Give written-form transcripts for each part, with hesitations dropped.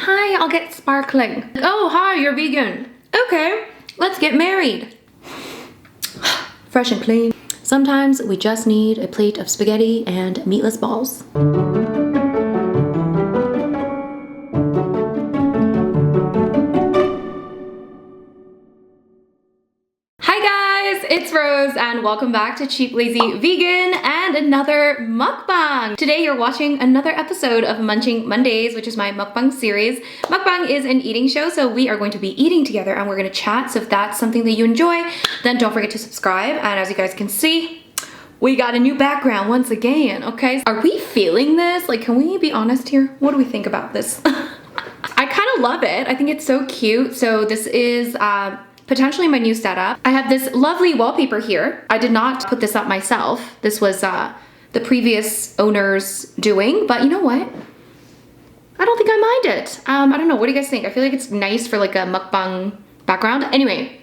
hi, I'll get sparkling. Oh, hi, you're vegan. Okay, let's get married. Fresh and clean. Sometimes we just need a plate of spaghetti and meatless balls. It's Rose and welcome back to Cheap Lazy Vegan and another mukbang. Today you're watching another episode of Munching Mondays, which is my mukbang series. Mukbang is an eating show, so we are going to be eating together and we're going to chat. So if that's something that you enjoy, then don't forget to subscribe. And as you guys can see, we got a new background once again, okay? Are we feeling this? Like, can we be honest here? What do we think about this? I kind of love it. I think it's so cute. So this is potentially my new setup. I have this lovely wallpaper here. I did not put this up myself. This was the previous owner's doing, but you know what? I don't think I mind it. I don't know, what do you guys think? I feel like it's nice for like a mukbang background. Anyway,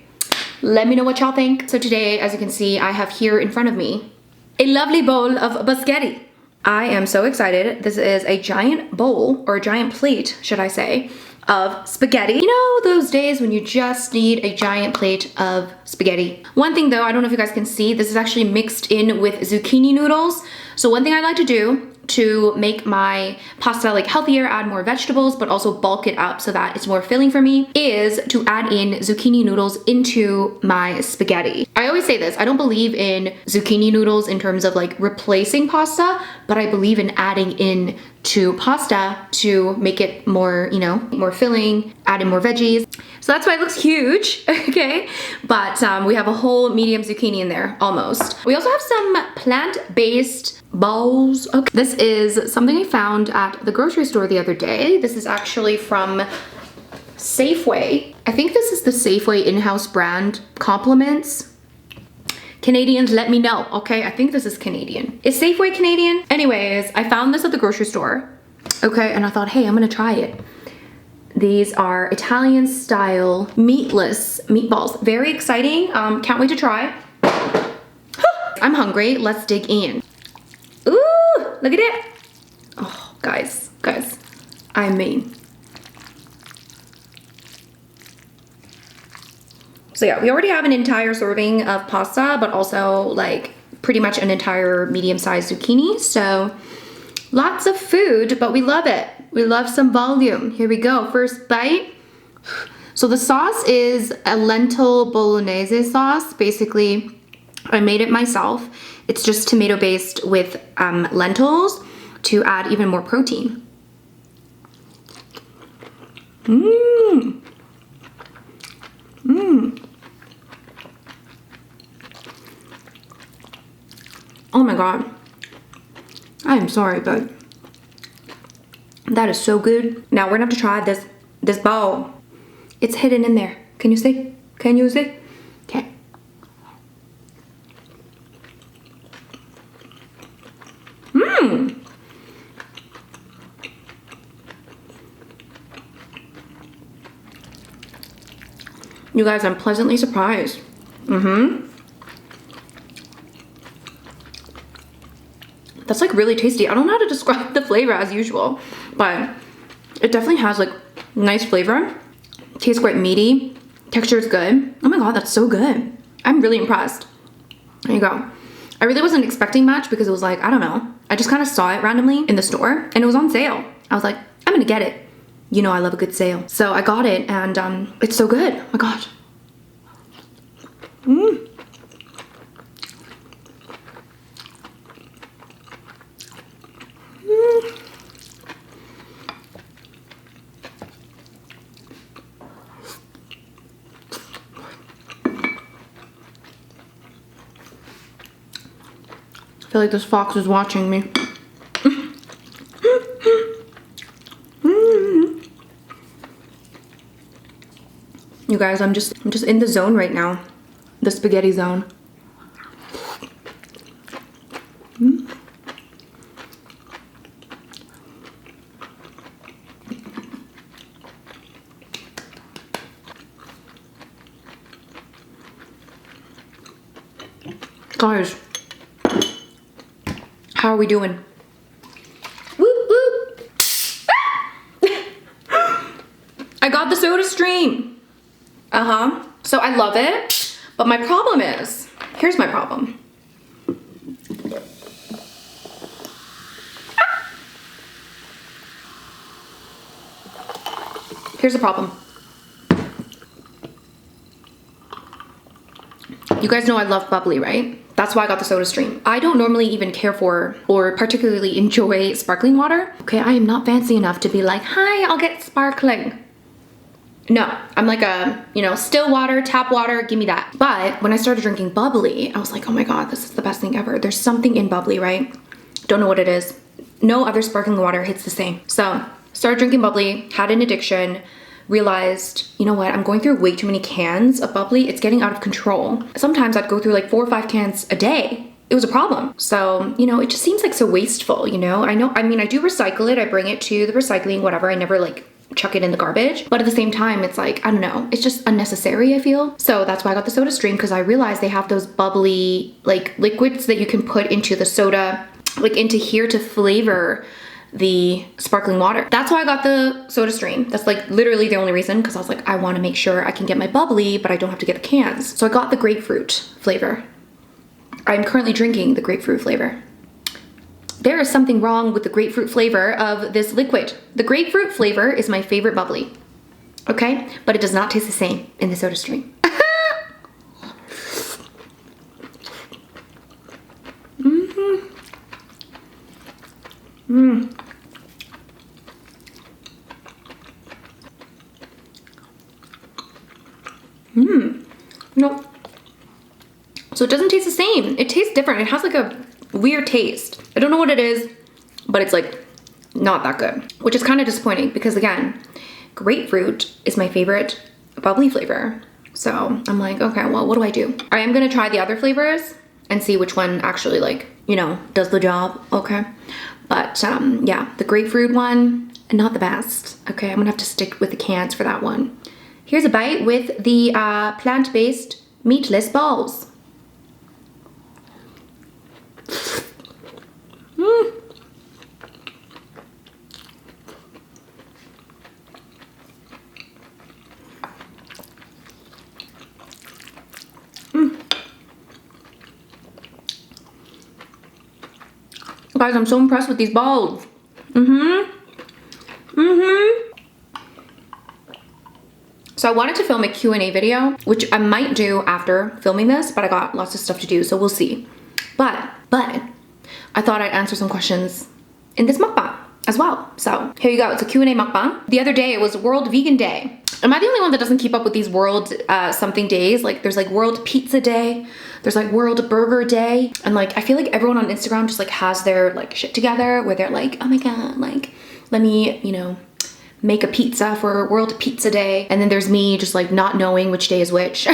let me know what y'all think. So today, as you can see, I have here in front of me a lovely bowl of biscotti. I am so excited. This is a giant bowl, or a giant plate, should I say, of spaghetti. You know those days when you just need a giant plate of spaghetti. One thing though, I don't know if you guys can see, this is actually mixed in with zucchini noodles. So one thing I like to do to make my pasta like healthier, add more vegetables, but also bulk it up so that it's more filling for me, is to add in zucchini noodles into my spaghetti. I always say this, I don't believe in zucchini noodles in terms of like replacing pasta, but I believe in adding in to pasta to make it more, you know, more filling, add in more veggies. So that's why it looks huge, okay? But we have a whole medium zucchini in there, almost. We also have some plant-based balls. Okay. This is something I found at the grocery store the other day. This is actually from Safeway. I think this is the Safeway in-house brand, Compliments. Canadians, let me know, okay? I think this is Canadian. Is Safeway Canadian? Anyways, I found this at the grocery store, okay? And I thought, hey, I'm gonna try it. These are Italian style meatless meatballs. Very exciting, can't wait to try. I'm hungry, let's dig in. Ooh, look at it. Oh, guys, I mean. So yeah, we already have an entire serving of pasta, but also like pretty much an entire medium-sized zucchini. So lots of food, but we love it. We love some volume. Here we go, first bite. So the sauce is a lentil bolognese sauce. Basically, I made it myself. It's just tomato based with lentils to add even more protein. Mmm. Mmm. Oh my god. I am sorry, but that is so good. Now we're gonna have to try this bowl. It's hidden in there. Can you see? Can you see? Okay. Mmm. You guys, I'm pleasantly surprised. Mm-hmm. That's like really tasty. I don't know how to describe the flavor as usual, but it definitely has like nice flavor. Tastes quite meaty. Texture is good. Oh my god, that's so good. I'm really impressed. There you go. I really wasn't expecting much because it was like, I don't know. I just kind of saw it randomly in the store and it was on sale. I was like, I'm gonna get it. You know I love a good sale. So I got it and it's so good. Oh my god. Mmm. I feel like this fox is watching me. You guys, I'm just in the zone right now. The spaghetti zone. Guys, how are we doing? Whoop, whoop. I got the Soda Stream. So I love it, but my problem is, here's my problem. Here's the problem. You guys know I love bubbly, right? That's why I got the Soda Stream. I don't normally even care for or particularly enjoy sparkling water. Okay, I am not fancy enough to be like, hi, I'll get sparkling. No, I'm like a, you know, still water, tap water, give me that. But when I started drinking bubbly, I was like, oh my God, this is the best thing ever. There's something in bubbly, right? Don't know what it is. No other sparkling water hits the same. So started drinking bubbly, had an addiction, realized, you know what, I'm going through way too many cans of bubbly. It's getting out of control. Sometimes I'd go through like 4 or 5 cans a day. It was a problem. So, you know, it just seems like so wasteful, you know? I mean, I do recycle it. I bring it to the recycling, whatever. I never like chuck it in the garbage. But at the same time, it's like, I don't know, it's just unnecessary, I feel. So that's why I got the Soda Stream, because I realized they have those bubbly like liquids that you can put into the soda, like into here to flavor the sparkling water. That's why I got the Soda Stream. That's like literally the only reason, because I was like, I want to make sure I can get my bubbly, but I don't have to get the cans. So I got the grapefruit flavor. I'm currently drinking the grapefruit flavor. There is something wrong with the grapefruit flavor of this liquid. The grapefruit flavor is my favorite bubbly, okay? But it does not taste the same in the Soda Stream. No. So it doesn't taste the same. It tastes different. It has like a weird taste. I don't know what it is, but it's like not that good, which is kind of disappointing because again, grapefruit is my favorite bubbly flavor. So I'm like, okay, well, what do I do? I am gonna try the other flavors and see which one actually like, you know, does the job, okay? But yeah, the grapefruit one, not the best. Okay, I'm gonna have to stick with the cans for that one. Here's a bite with the plant-based meatless balls. Guys, I'm so impressed with these balls. So I wanted to film a Q&A video, which I might do after filming this, but I got lots of stuff to do, so we'll see. But I thought I'd answer some questions in this mukbang as well. So here you go, it's a Q&A mukbang. The other day it was World Vegan Day. Am I the only one that doesn't keep up with these world something days? Like there's like World Pizza Day, there's like World Burger Day. And like, I feel like everyone on Instagram just like has their like shit together where they're like, oh my God, like let me, you know, make a pizza for World Pizza Day. And then there's me just like not knowing which day is which.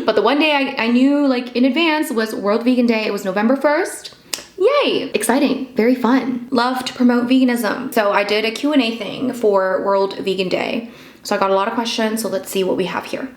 But the one day I knew like in advance was World Vegan Day. It was November 1st. Yay! Exciting, very fun. Love to promote veganism. So I did a Q&A thing for World Vegan Day. So I got a lot of questions, so let's see what we have here.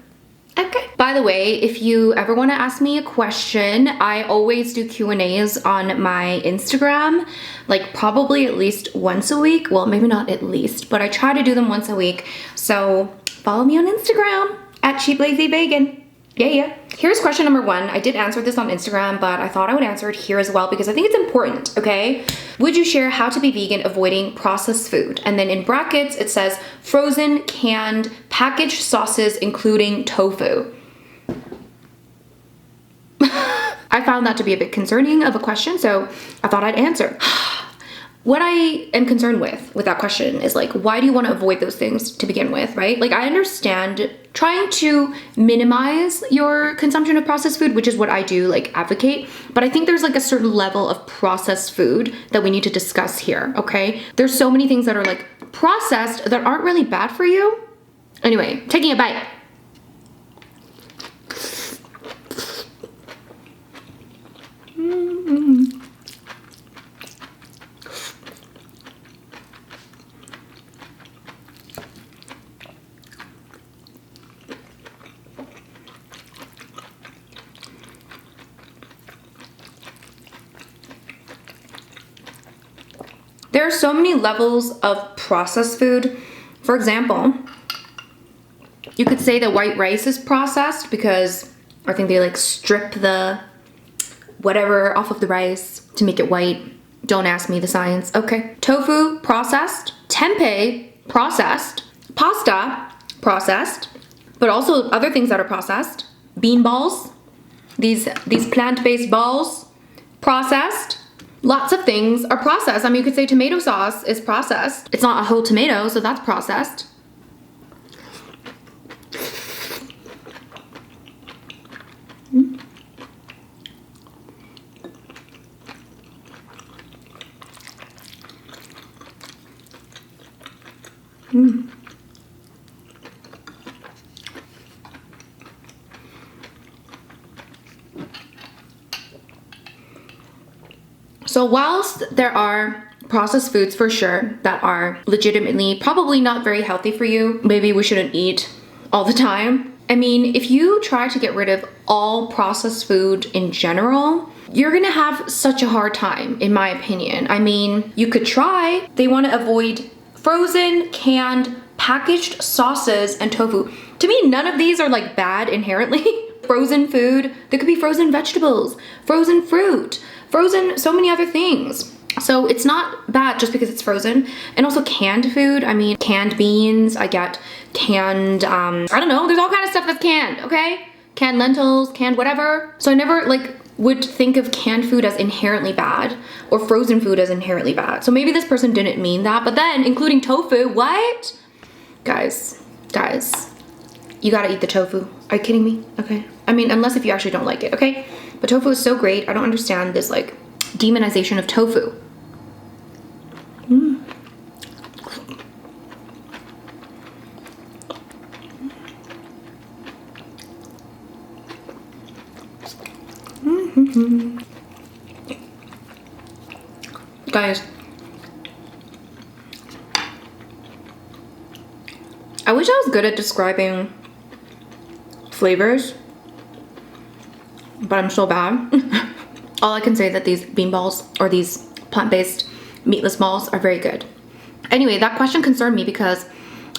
Okay. By the way, if you ever want to ask me a question, I always do Q&As on my Instagram, like probably at least once a week. Well, maybe not at least, but I try to do them once a week. So follow me on Instagram at @CheapLazyVegan. Yeah. Here's question number 1. I did answer this on Instagram, but I thought I would answer it here as well because I think it's important, okay? Would you share how to be vegan avoiding processed food? And then in brackets, it says frozen, canned, packaged sauces, including tofu. I found that to be a bit concerning of a question, so I thought I'd answer. What I am concerned with that question is like, why do you want to avoid those things to begin with, right? Like I understand trying to minimize your consumption of processed food, which is what I do like advocate, but I think there's like a certain level of processed food that we need to discuss here, okay? There's so many things that are like processed that aren't really bad for you. Anyway, taking a bite. There are so many levels of processed food. For example, You could say that white rice is processed because I think they like strip the whatever off of the rice to make it white. Don't ask me the science. Okay. Tofu, processed. Tempeh, processed. Pasta, processed. But also other things that are processed. Bean balls. These plant-based balls, processed. Lots of things are processed. I mean, you could say tomato sauce is processed. It's not a whole tomato, so that's processed. So whilst there are processed foods for sure that are legitimately probably not very healthy for you, maybe we shouldn't eat all the time. I mean, if you try to get rid of all processed food in general, you're gonna have such a hard time, in my opinion. I mean, you could try. They want to avoid frozen, canned, packaged sauces and tofu. To me, none of these are like bad inherently. Frozen food, there could be frozen vegetables, frozen fruit, frozen so many other things. So it's not bad just because it's frozen. And also canned food, I mean, canned beans, I get canned, I don't know, there's all kind of stuff that's canned, okay? Canned lentils, canned whatever. So I never like would think of canned food as inherently bad or frozen food as inherently bad. So maybe this person didn't mean that, but then including tofu, what? Guys, you gotta eat the tofu. Are you kidding me? Okay. I mean, unless if you actually don't like it, okay? But tofu is so great. I don't understand this like demonization of tofu. Guys, I wish I was good at describing flavors, but I'm so bad. All I can say is that these bean balls or these plant-based meatless balls are very good. Anyway, that question concerned me because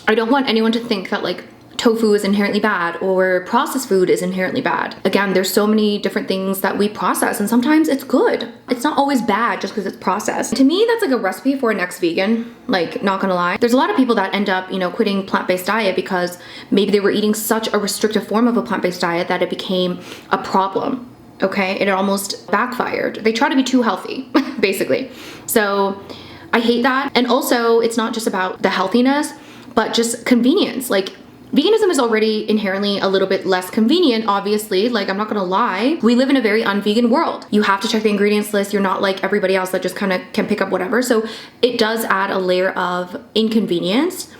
I don't want anyone to think that like tofu is inherently bad or processed food is inherently bad. Again, there's so many different things that we process and sometimes it's good. It's not always bad just because it's processed. To me, that's like a recipe for a next vegan, like not gonna lie. There's a lot of people that end up, you know, quitting plant-based diet because maybe they were eating such a restrictive form of a plant-based diet that it became a problem. Okay, it almost backfired. They try to be too healthy, basically. So I hate that. And also it's not just about the healthiness, but just convenience. Like veganism is already inherently a little bit less convenient, obviously. Like, I'm not gonna lie. We live in a very un-vegan world. You have to check the ingredients list. You're not like everybody else that just kind of can pick up whatever. So it does add a layer of inconvenience,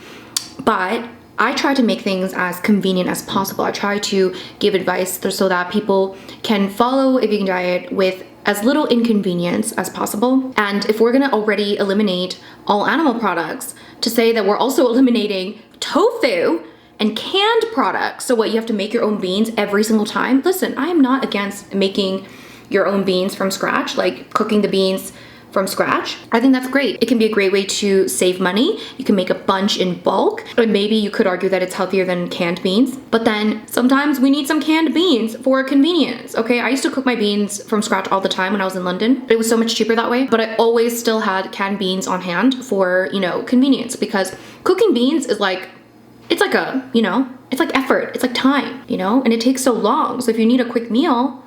but I try to make things as convenient as possible. I try to give advice so that people can follow a vegan diet with as little inconvenience as possible. And if we're gonna already eliminate all animal products, to say that we're also eliminating tofu and canned products, so what, you have to make your own beans every single time? Listen, I am not against making your own beans from scratch, like cooking the beans from scratch. I think that's great. It can be a great way to save money. You can make a bunch in bulk, and maybe you could argue that it's healthier than canned beans, but then sometimes we need some canned beans for convenience, okay? I used to cook my beans from scratch all the time when I was in London. It was so much cheaper that way, but I always still had canned beans on hand for, you know, convenience, because cooking beans is like, it's like a, you know, it's like effort, it's like time, you know, and it takes so long. So if you need a quick meal,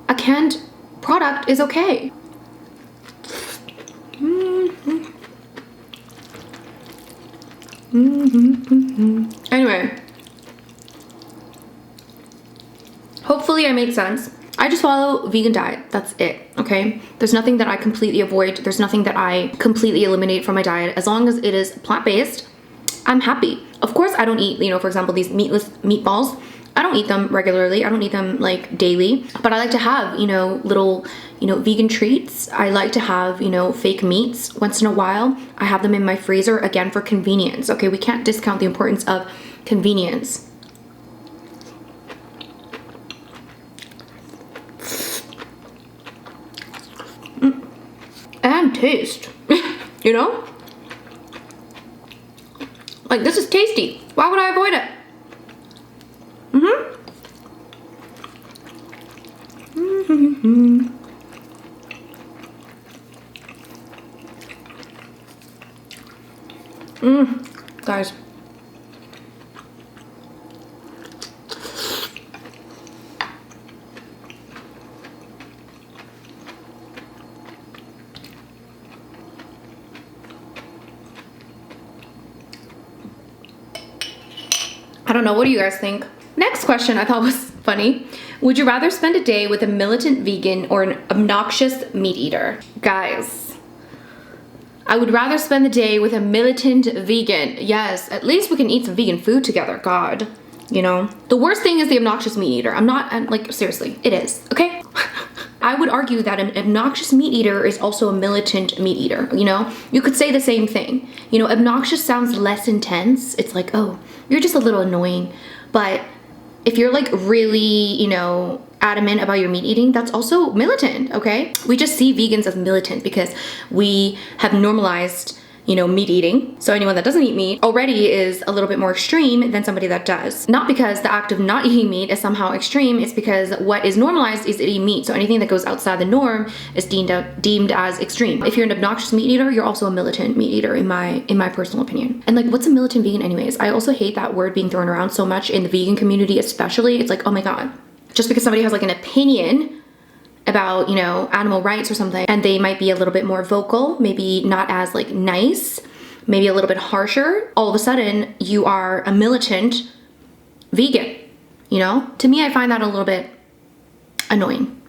a canned product is okay. Anyway, hopefully I made sense. I just follow vegan diet, that's it, okay? There's nothing that I completely avoid. There's nothing that I completely eliminate from my diet. As long as it is plant-based, I'm happy. Of course, I don't eat, you know, for example, these meatless meatballs. I don't eat them regularly. I don't eat them like daily, but I like to have, you know, little, you know, vegan treats. I like to have, you know, fake meats once in a while. I have them in my freezer, again, for convenience. Okay, we can't discount the importance of convenience. And taste, you know? Like, this is tasty. Why would I avoid it? Guys. I don't know, what do you guys think? Next question I thought was funny. Would you rather spend a day with a militant vegan or an obnoxious meat eater? Guys, I would rather spend the day with a militant vegan. Yes, at least we can eat some vegan food together, God. You know? The worst thing is the obnoxious meat eater. Like, seriously, it is, okay? I would argue that an obnoxious meat eater is also a militant meat eater, you know? You could say the same thing. You know, obnoxious sounds less intense. It's like, oh, you're just a little annoying. But if you're like really, you know, adamant about your meat eating, that's also militant, okay? We just see vegans as militant because we have normalized, you know, meat eating. So anyone that doesn't eat meat already is a little bit more extreme than somebody that does. Not because the act of not eating meat is somehow extreme, it's because what is normalized is eating meat. So anything that goes outside the norm is deemed as extreme. If you're an obnoxious meat eater, you're also a militant meat eater in my personal opinion. And like, what's a militant vegan anyways? I also hate that word being thrown around so much in the vegan community especially. It's like, oh my God, just because somebody has like an opinion about, you know, animal rights or something, and they might be a little bit more vocal, maybe not as like nice, maybe a little bit harsher, all of a sudden you are a militant vegan, you know? To me, I find that a little bit annoying.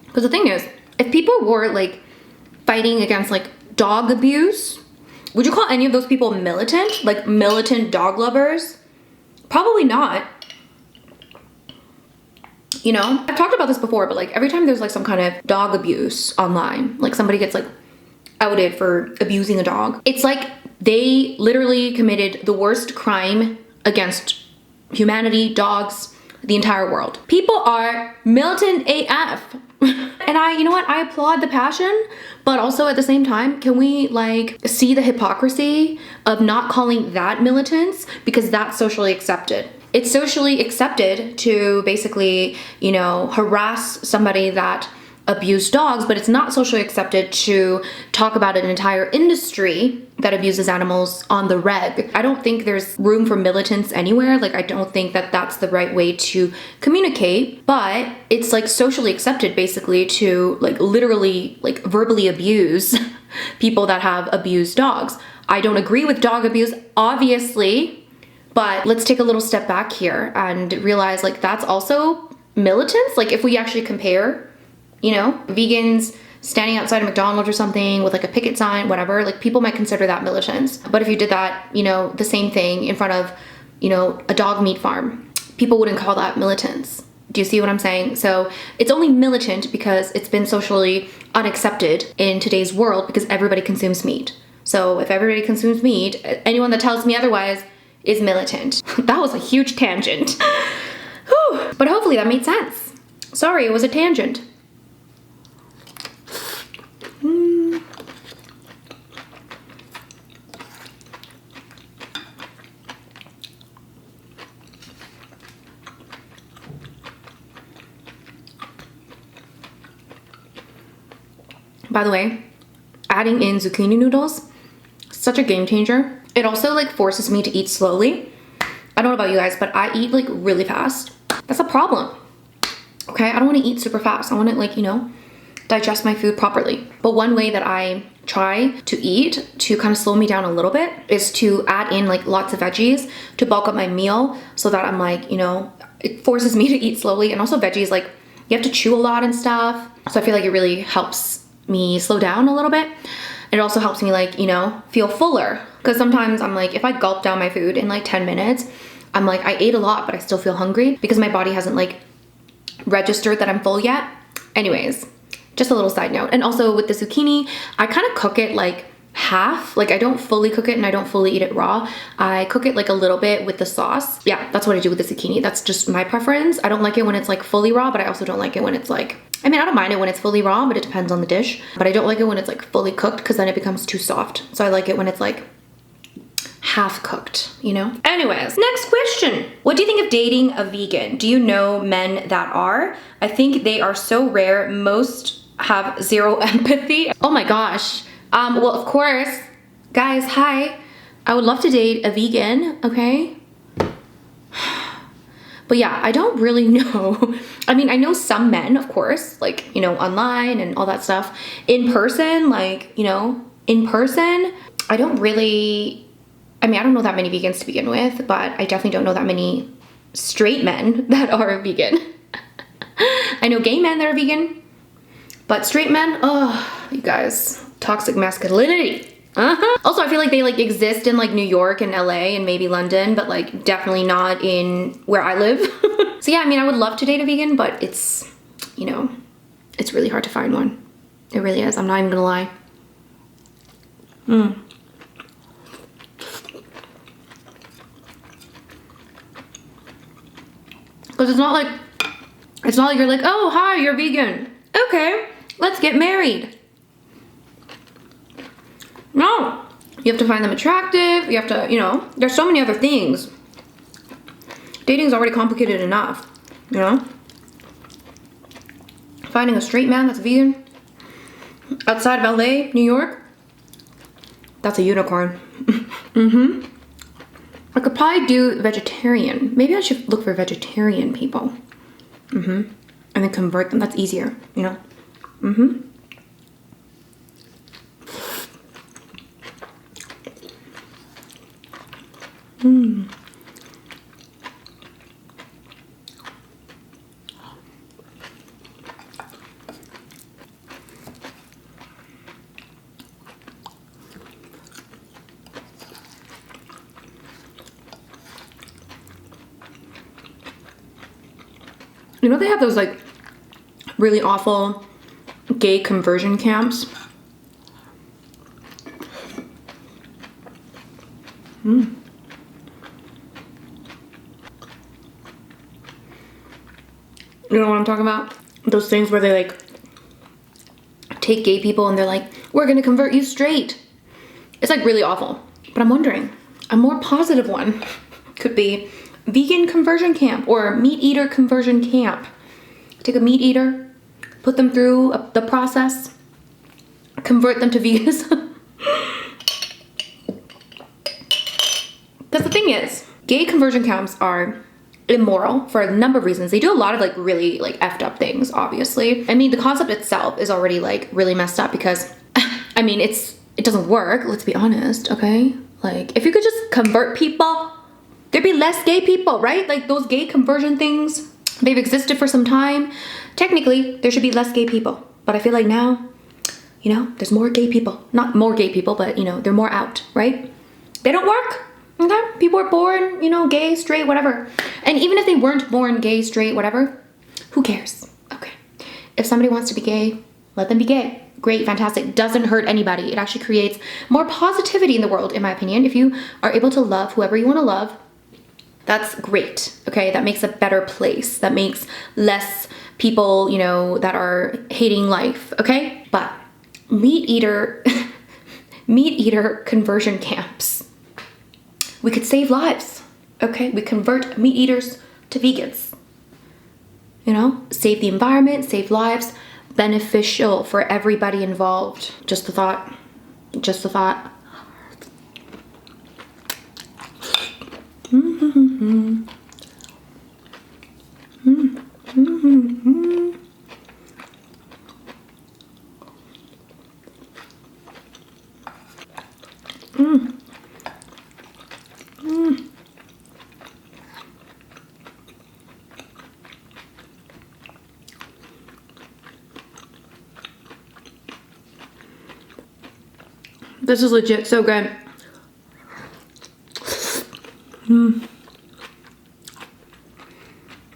Because the thing is, if people were like fighting against like dog abuse, would you call any of those people militant? Like militant dog lovers? Probably not. You know, I've talked about this before, but like every time there's like some kind of dog abuse online, like somebody gets like outed for abusing a dog, it's like they literally committed the worst crime against humanity, dogs, the entire world. People are militant AF. And you know what? I applaud the passion, but also at the same time, can we like see the hypocrisy of not calling that militance because that's socially accepted? It's socially accepted to basically, you know, harass somebody that abused dogs, but it's not socially accepted to talk about an entire industry that abuses animals on the reg. I don't think there's room for militants anywhere. Like, I don't think that that's the right way to communicate, but it's like socially accepted basically to like literally like verbally abuse people that have abused dogs. I don't agree with dog abuse, obviously, but let's take a little step back here and realize like that's also militants. Like if we actually compare, you know, vegans standing outside of McDonald's or something with like a picket sign, whatever, like people might consider that militants. But if you did that, you know, the same thing in front of, you know, a dog meat farm, people wouldn't call that militants. Do you see what I'm saying? So it's only militant because it's been socially unaccepted in today's world because everybody consumes meat. So if everybody consumes meat, anyone that tells me otherwise is militant. That was a huge tangent. Whew. But hopefully that made sense. Sorry, it was a tangent. By the way, adding in zucchini noodles, such a game changer. It also like forces me to eat slowly. I don't know about you guys, but I eat like really fast. That's a problem. Okay, I don't want to eat super fast. I want to like, you know, digest my food properly. But one way that I try to eat to kind of slow me down a little bit is to add in like lots of veggies to bulk up my meal so that I'm like, you know, it forces me to eat slowly. And also veggies, like you have to chew a lot and stuff. So I feel like it really helps me slow down a little bit. It also helps me like, you know, feel fuller. Because sometimes I'm like, if I gulp down my food in like 10 minutes, I'm like, I ate a lot, but I still feel hungry because my body hasn't like registered that I'm full yet. Anyways, just a little side note. And also with the zucchini, I kind of cook it like half. Like I don't fully cook it and I don't fully eat it raw. I cook it like a little bit with the sauce. Yeah, that's what I do with the zucchini. That's just my preference. I don't like it when it's like fully raw, but I also don't like it when it's like, I mean, I don't mind it when it's fully raw, but it depends on the dish. But I don't like it when it's like fully cooked because then it becomes too soft. So I like it when it's like half cooked, you know? Anyways, next question. What do you think of dating a vegan? Do you know men that are? I think they are so rare. Most have zero empathy. Oh my gosh. Well, of course, guys, hi. I would love to date a vegan, okay? But yeah, I don't really know. I mean, I know some men, of course, like, you know, online and all that stuff. In person, like, you know, in person, I don't really, I mean, I don't know that many vegans to begin with, but I definitely don't know that many straight men that are vegan. I know gay men that are vegan, but straight men, oh, you guys, toxic masculinity. Also, I feel like they like exist in like New York and LA and maybe London, but like definitely not in where I live. So yeah, I mean, I would love to date a vegan, but it's, you know, it's really hard to find one. It really is. I'm not even gonna lie. Because it's not like you're like, oh, hi, you're vegan. Okay, let's get married. No, you have to find them attractive. You have to, you know, there's so many other things. Dating is already complicated enough, you know? Finding a straight man that's vegan outside of LA, New York, that's a unicorn. I could probably do vegetarian. Maybe I should look for vegetarian people. And then convert them. That's easier, you know? You know, they have those like really awful gay conversion camps. You know what I'm talking about? Those things where they like take gay people and they're like, we're gonna convert you straight. It's like really awful. But I'm wondering, a more positive one could be vegan conversion camp or meat eater conversion camp. Take a meat eater, put them through the process, convert them to veganism. Because the thing is, gay conversion camps are immoral for a number of reasons. They do a lot of like really like effed up things, obviously. I mean, the concept itself is already like really messed up because, I mean, it doesn't work, let's be honest, okay? Like, if you could just convert people, there'd be less gay people, right? Like those gay conversion things, they've existed for some time. Technically, there should be less gay people. But I feel like now, you know, there's more gay people. Not more gay people, but you know, they're more out, right? They don't work, okay? People are born, you know, gay, straight, whatever. And even if they weren't born gay, straight, whatever, who cares? Okay. If somebody wants to be gay, let them be gay. Great, fantastic. Doesn't hurt anybody. It actually creates more positivity in the world, in my opinion. If you are able to love whoever you want to love, that's great, okay? That makes a better place. That makes less people, you know, that are hating life, okay? But meat eater conversion camps, we could save lives, okay? We convert meat eaters to vegans, you know? Save the environment, save lives, beneficial for everybody involved. Just a thought, just a thought. This is legit so good.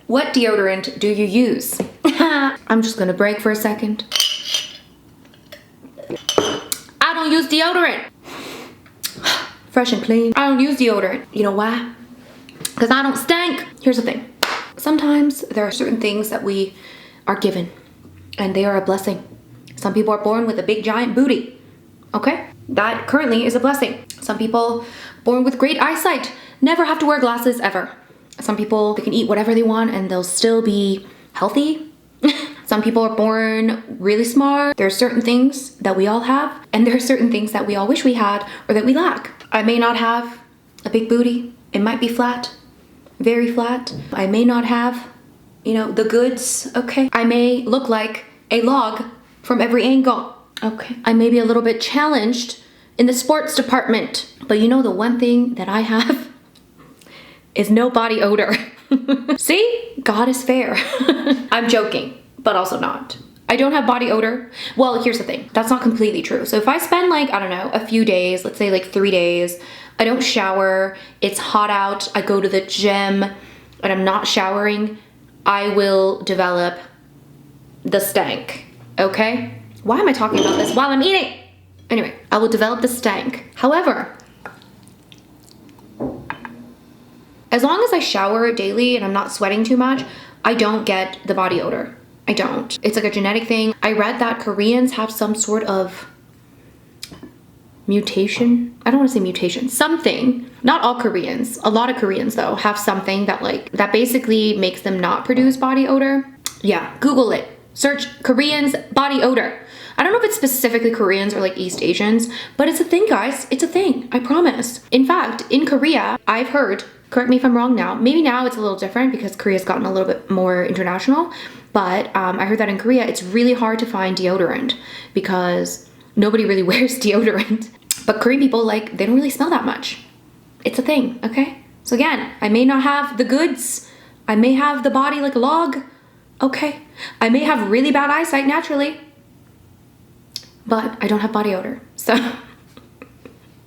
What deodorant do you use? I'm just gonna break for a second. I don't use deodorant. fresh and clean. I don't use deodorant. You know why? Because I don't stink. Here's the thing. Sometimes there are certain things that we are given and they are a blessing. Some people are born with a big giant booty. Okay? That currently is a blessing. Some people born with great eyesight never have to wear glasses ever. Some people, they can eat whatever they want and they'll still be healthy. Some people are born really smart. There are certain things that we all have, and there are certain things that we all wish we had or that we lack. I may not have a big booty. It might be flat, very flat. I may not have, you know, the goods, okay? I may look like a log from every angle, okay? I may be a little bit challenged in the sports department, but you know the one thing that I have is no body odor. See? God is fair. I'm joking, but also not. I don't have body odor. Well, here's the thing. That's not completely true. So if I spend like, I don't know, a few days, let's say like 3 days, I don't shower, it's hot out, I go to the gym, and I'm not showering, I will develop the stank, okay? Why am I talking about this while I'm eating? Anyway, I will develop the stank. However, as long as I shower daily and I'm not sweating too much, I don't get the body odor. I don't. It's like a genetic thing. I read that Koreans have some sort of mutation. I don't want to say mutation. Something. Not all Koreans. A lot of Koreans though have something that that basically makes them not produce body odor. Yeah, Google it. Search Koreans body odor. I don't know if it's specifically Koreans or like East Asians, but it's a thing, guys. It's a thing. I promise. In fact, in Korea, I've heard, correct me if I'm wrong now, maybe now it's a little different because Korea's gotten a little bit more international, but I heard that in Korea, it's really hard to find deodorant because nobody really wears deodorant. But Korean people, like, they don't really smell that much. It's a thing, okay? So again, I may not have the goods. I may have the body like a log, okay? I may have really bad eyesight naturally, but I don't have body odor. So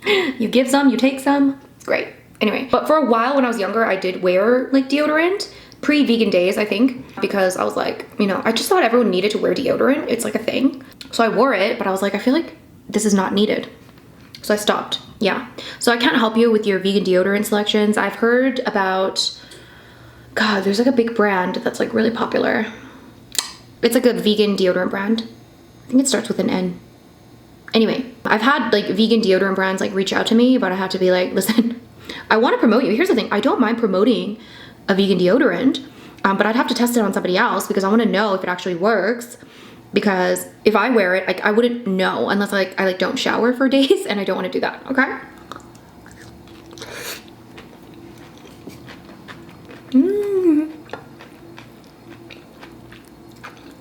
you give some, you take some, it's great. Anyway, but for a while when I was younger, I did wear like deodorant, pre-vegan days, I think, because I was like, you know, I just thought everyone needed to wear deodorant. It's like a thing. So I wore it, but I was like, I feel like this is not needed. So I stopped, yeah. So I can't help you with your vegan deodorant selections. I've heard about, God, there's like a big brand that's like really popular. It's like a vegan deodorant brand. I think it starts with an N. Anyway, I've had like vegan deodorant brands like reach out to me, but I have to be like, listen, I want to promote you. Here's the thing. I don't mind promoting a vegan deodorant, but I'd have to test it on somebody else because I want to know if it actually works. Because if I wear it, like I wouldn't know unless I don't shower for days, and I don't want to do that. Okay.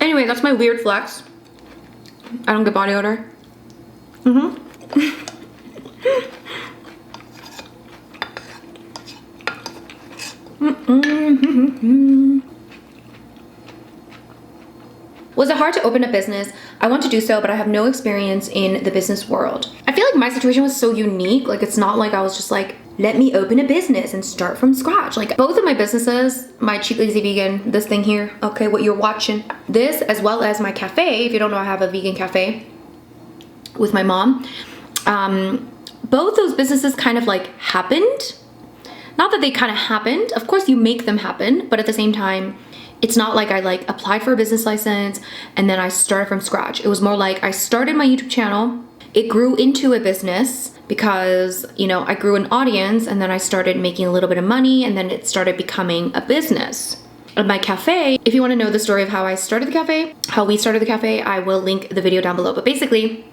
Anyway, that's my weird flex. I don't get body odor. Was it hard to open a business? I want to do so, but I have no experience in the business world. I feel like my situation was so unique. Like, it's not like I was just like, let me open a business and start from scratch. Like, both of my businesses, my Cheap Lazy Vegan, this thing here, okay, what you're watching, this, as well as my cafe. If you don't know, I have a vegan cafe with my mom. Both those businesses kind of like happened. Not that they kind of happened. Of course you make them happen, but at the same time, it's not like I like applied for a business license and then I started from scratch. It was more like I started my YouTube channel. It grew into a business because, you know, I grew an audience and then I started making a little bit of money and then it started becoming a business. At my cafe, if you want to know the story of how I started the cafe, how we started the cafe, I will link the video down below. But basically,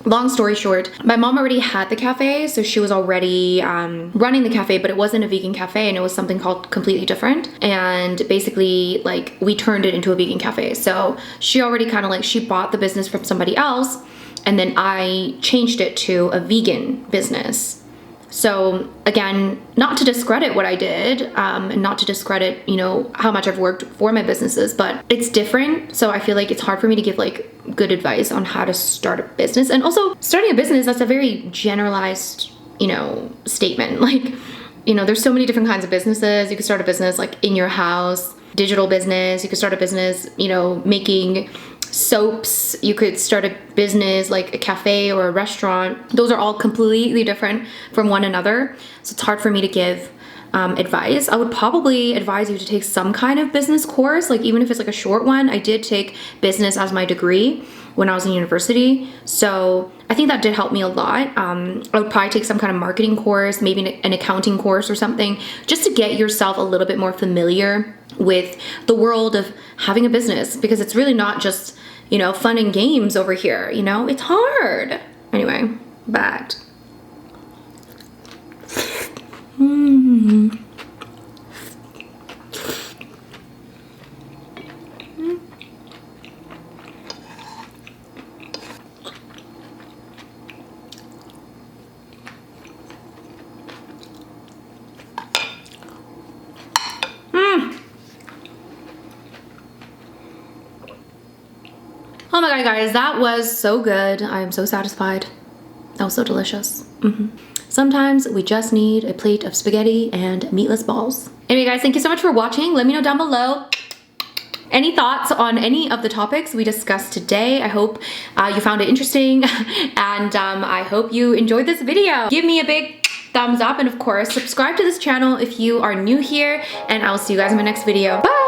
long story short, my mom already had the cafe, so she was already running the cafe, but it wasn't a vegan cafe and it was something called completely different. And basically, like, we turned it into a vegan cafe. So she already kind of like, she bought the business from somebody else and then I changed it to a vegan business. So again, not to discredit what I did and not to discredit, you know, how much I've worked for my businesses, but it's different. So I feel like it's hard for me to give like good advice on how to start a business. And also starting a business, that's a very generalized, you know, statement. Like, you know, there's so many different kinds of businesses. You could start a business like in your house, digital business. You could start a business, you know, making soaps. You could start a business like a cafe or a restaurant. Those are all completely different from one another. So it's hard for me to give advice. I would probably advise you to take some kind of business course, like even if it's like a short one. I did take business as my degree when I was in university, so I think that did help me a lot. I would probably take some kind of marketing course, maybe an accounting course or something, just to get yourself a little bit more familiar with the world of having a business, because it's really not just, you know, fun and games over here, you know, it's hard. Anyway, bad. Oh my god, guys, that was so good. I am so satisfied. That was so delicious. Sometimes we just need a plate of spaghetti and meatless balls. Anyway, guys, thank you so much for watching. Let me know down below any thoughts on any of the topics we discussed today. I hope you found it interesting and I hope you enjoyed this video. Give me a big thumbs up and of course, subscribe to this channel if you are new here, and I'll see you guys in my next video. Bye!